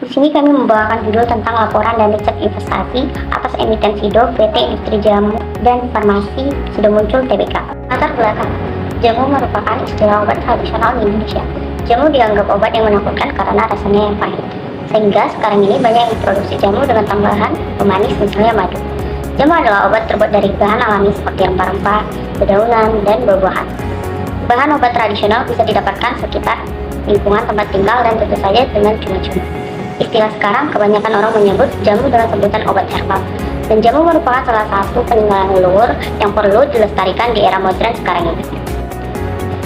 Di sini kami membawakan judul tentang laporan dan riset investasi atas emiten SIDO PT Industri Jamu dan Farmasi Sidomuncul Tbk. Latar belakang, jamu merupakan istilah obat tradisional di Indonesia. Jamu dianggap obat yang menakutkan karena rasanya yang pahit. Sehingga sekarang ini banyak yang memproduksi jamu dengan tambahan pemanis, misalnya madu. Jamu adalah obat terbuat dari bahan alami seperti rempah-rempah, dedaunan, dan buah-buahan. Bahan obat tradisional bisa didapatkan sekitar lingkungan tempat tinggal dan tentu saja dengan cuma-cuma. Istilah sekarang kebanyakan orang menyebut jamu dengan sebutan obat herbal. Dan jamu merupakan salah satu peninggalan leluhur yang perlu dilestarikan di era modern sekarang ini.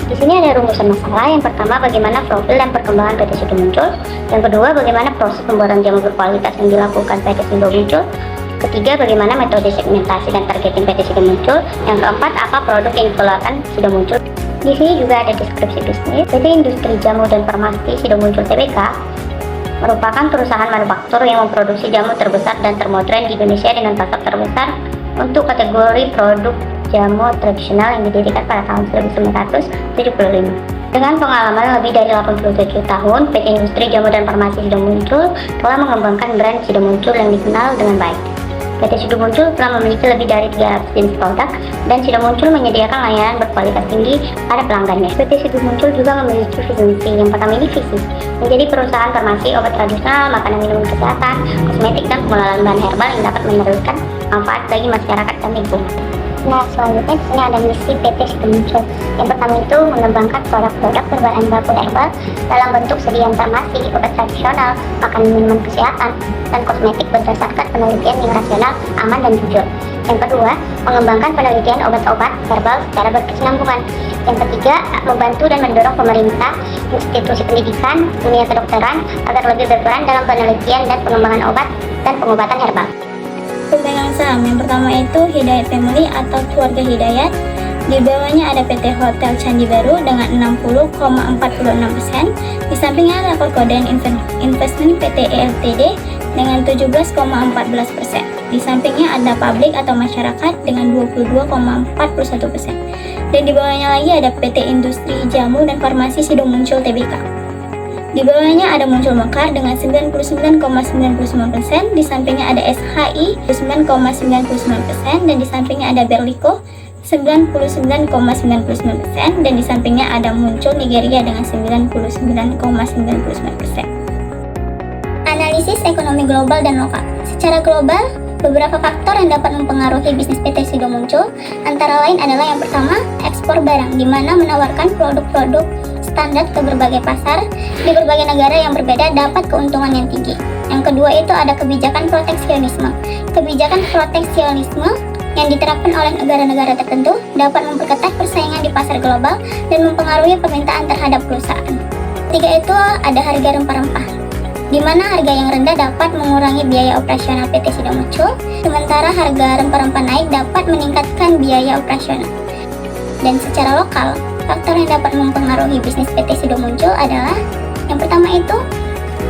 Di sini ada rumusan masalah. Yang pertama, bagaimana profil dan perkembangan PT SIDO muncul. Yang kedua, bagaimana proses pembuatan jamu berkualitas yang dilakukan PT SIDO muncul. Ketiga, bagaimana metode segmentasi dan targeting PT SIDO muncul. Yang keempat, apa produk yang dikeluarkan SIDO muncul. Di sini juga ada deskripsi bisnis. PT Industri Jamu dan Farmasi Sidomuncul Tbk merupakan perusahaan manufaktur yang memproduksi jamu terbesar dan termodern di Indonesia dengan pasar terbesar untuk kategori produk jamu tradisional yang didirikan pada tahun 1975. Dengan pengalaman lebih dari 87 tahun, PT Industri Jamu dan Farmasi Sidomuncul telah mengembangkan brand Sidomuncul yang dikenal dengan baik. PT Sidomuncul telah memiliki lebih dari 300 jenis produk dan Sidomuncul menyediakan layanan berkualitas tinggi pada pelanggannya. PT Sidomuncul juga memiliki visi misi. Yang pertama ini visi, menjadi perusahaan farmasi, obat tradisional, makanan minuman kesehatan, kosmetik, dan pengelolaan bahan herbal yang dapat memberikan manfaat bagi masyarakat dan lingkungan. Nah, selanjutnya di sini ada misi PT Sidomuncul. Yang pertama itu mengembangkan produk-produk berbahan baku herbal dalam bentuk sediaan farmasi, obat tradisional, makanan minuman kesehatan, dan kosmetik berdasarkan penelitian yang rasional, aman, dan jujur. Yang kedua, mengembangkan penelitian obat-obat herbal secara berkesinambungan. Yang ketiga, membantu dan mendorong pemerintah, institusi pendidikan, dunia kedokteran agar lebih berperan dalam penelitian dan pengembangan obat dan pengobatan herbal. Pemegang saham yang pertama itu Hidayat Family atau Keluarga Hidayat. Di bawahnya ada PT Hotel Candi Baru dengan 60,46%. Di sampingnya ada Korkoden Investment PT ELTD dengan 17,14%. Di sampingnya ada Publik atau Masyarakat dengan 22,41%. Dan di bawahnya lagi ada PT Industri Jamu dan Farmasi Sidomuncul Tbk. Di bawahnya ada Muncul Mekar dengan 99,99%, di sampingnya ada SHI 9,99%, dan di sampingnya ada Berliko 99,99%, dan di sampingnya ada Muncul Nigeria dengan 99,99%. Analisis ekonomi global dan lokal. Secara global, beberapa faktor yang dapat mempengaruhi bisnis PT SIDO muncul, antara lain adalah yang pertama, ekspor barang, di mana menawarkan produk-produk standar ke berbagai pasar di berbagai negara yang berbeda dapat keuntungan yang tinggi. Yang kedua itu ada kebijakan proteksionisme. Kebijakan proteksionisme yang diterapkan oleh negara-negara tertentu dapat memperketat persaingan di pasar global dan mempengaruhi permintaan terhadap perusahaan. Ketiga itu ada harga rempah-rempah, di mana harga yang rendah dapat mengurangi biaya operasional PT SIDO muncul, sementara harga rempah-rempah naik dapat meningkatkan biaya operasional. Dan secara lokal, faktor yang dapat mempengaruhi bisnis PT SIDO muncul adalah yang pertama itu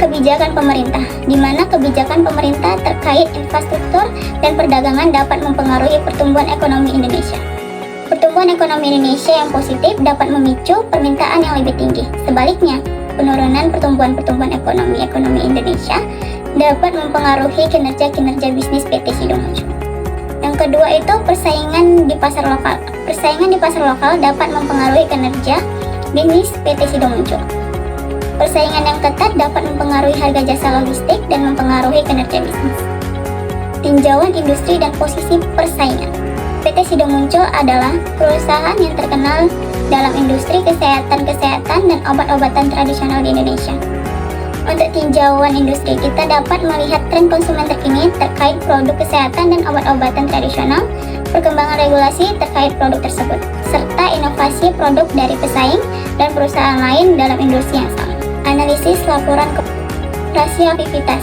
kebijakan pemerintah, di mana kebijakan pemerintah terkait infrastruktur dan perdagangan dapat mempengaruhi pertumbuhan ekonomi Indonesia. Pertumbuhan ekonomi Indonesia yang positif dapat memicu permintaan yang lebih tinggi. Sebaliknya, penurunan pertumbuhan ekonomi Indonesia dapat mempengaruhi kinerja bisnis PT SIDO muncul. Yang kedua itu persaingan di pasar lokal. Persaingan di pasar lokal dapat mempengaruhi kinerja bisnis PT SIDO muncul. Persaingan yang ketat dapat mempengaruhi harga jasa logistik dan mempengaruhi kinerja bisnis. Tinjauan industri dan posisi persaingan. PT SIDO muncul adalah perusahaan yang terkenal dalam industri kesehatan dan obat-obatan tradisional di Indonesia. Untuk tinjauan industri, kita dapat melihat tren konsumen terkini terkait produk kesehatan dan obat-obatan tradisional, perkembangan regulasi terkait produk tersebut, serta inovasi produk dari pesaing dan perusahaan lain dalam industri yang sama. Analisis laporan rasio aktivitas,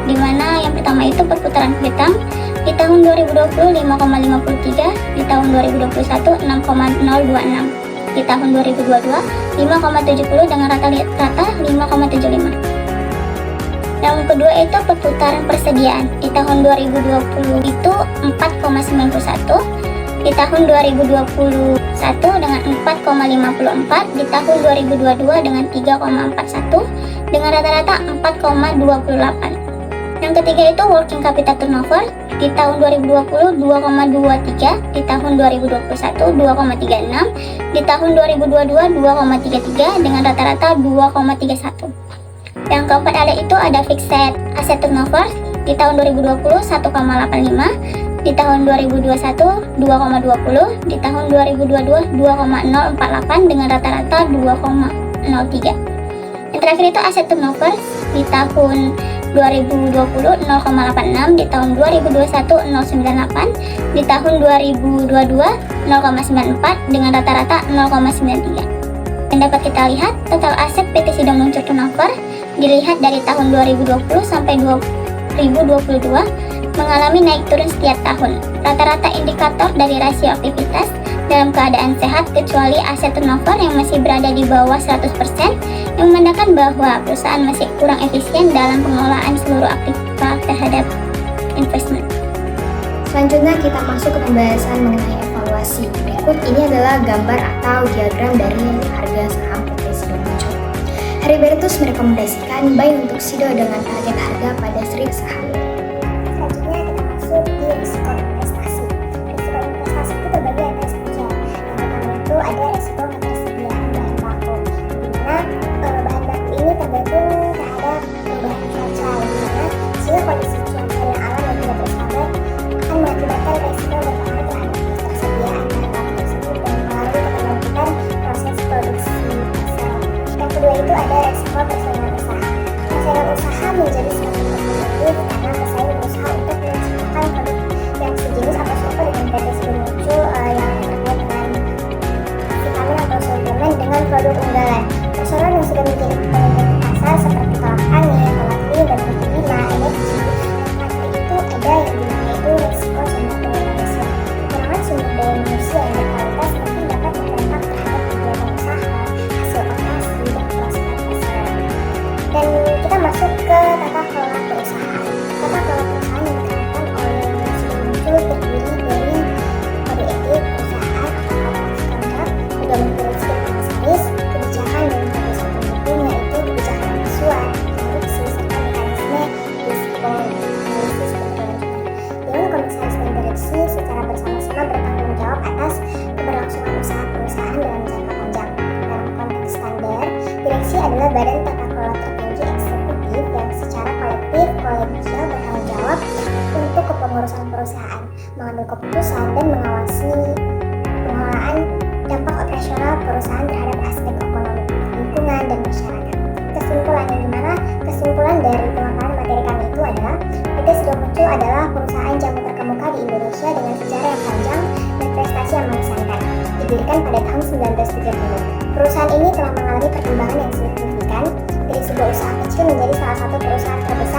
di mana yang pertama itu perputaran hutang di tahun 2020 5,53, di tahun 2021 6,026, di tahun 2022 5,70 dengan rata 5,75. Yang kedua itu perputaran persediaan di tahun 2020 itu 4,91, di tahun 2021 dengan 4,54, di tahun 2022 dengan 3,41, dengan rata-rata 4,28. Yang ketiga itu working capital turnover di tahun 2020 2,23, di tahun 2021 2,36, di tahun 2022 2,33 dengan rata-rata 2,31. Yang keempat ada fixed asset turnover di tahun 2020 1,85, di tahun 2021 2,20, di tahun 2022 2,048 dengan rata-rata 2,03. Yang terakhir itu aset turnover di tahun 2020 0,86, di tahun 2021 0,98, di tahun 2022 0,94 dengan rata-rata 0,93. Dan dapat kita lihat total aset PT Sidomuncul Turnover dilihat dari tahun 2020 sampai 2022 mengalami naik turun setiap tahun. Rata-rata indikator dari rasio aktivitas dalam keadaan sehat kecuali aset turnover yang masih berada di bawah 100% yang menandakan bahwa perusahaan masih kurang efisien dalam pengelolaan seluruh aktivitas terhadap investment. Selanjutnya kita masuk ke pembahasan mengenai evaluasi. Berikut ini adalah gambar atau diagram dari harga saham PT Sido Muncul. Heribertus merekomendasikan buy untuk Sido dengan target harga pada 1000 saham. Selanjutnya kita masuk di risiko investasi. Risiko investasi itu terbagi atas tiga. Yang pertama itu ada risiko ketersediaan bahan baku, di mana bahan baku ini tergantung terhadap perubahan cuaca, di mana jika kondisi cuaca yang alam yang tidak bersahabat akan mengakibatkan risiko berpengaruh terhadap ketersediaan bahan baku tersebut dan mengalami keterlambatan proses produksi pasar. Yang kedua itu ada risiko persaingan usaha. Persaingan usaha menjadi semakin kompetitif karena pesaing berusaha untuk menciptakan produk yang sejenis atau serupa dengan PT Sido Muncul yang terkait dengan vitamin atau suplemen dengan produk unggulan. Persoalan yang sudah menjadi pemimpin pasar seperti tolak angin, tolak lilin, dan lima energi. Terakhir itu ada yang dimana itu risiko sumber daya manusia. Kekurangan sumber daya manusia yang berkualitas mungkin dapat berdampak terhadap kegiatan usaha, hasil operasi, dan prospek pasar. Dan kita masuk ke tata kelola perusahaan. Tata kelola perusahaan yang diterapkan oleh Sido Muncul terdiri dari kode etik perusahaan atau corporate conduct, pedoman prinsip komisaris, kebijakan dan keputusan pendukung yaitu kebijakan visual, korupsi, serta mekanisme risiko analisis berkelanjutan. Dewan komisaris dan direksi secara bersama-sama bertanggung jawab atas keberlangsungan usaha perusahaan dalam jangka panjang. Dalam konteks standar, direksi adalah badan tata kelola tertinggi eksekutif yang secara kolektif kolegial bertanggung jawab untuk kepengurusan perusahaan, mengambil keputusan dan mengawasi pengelolaan dampak operasional perusahaan terhadap aspek ekonomi, lingkungan, dan masyarakat. Kesimpulan yang dimana kesimpulan dari pemaparan materi kami itu adalah PT Sido Muncul adalah perusahaan jamu terkemuka di Indonesia dengan sejarah yang panjang dan prestasi yang mengesankan. Didirikan pada tahun 1970. Perusahaan ini telah mengalami perkembangan yang signifikan dari sebuah usaha kecil menjadi salah satu perusahaan terbesar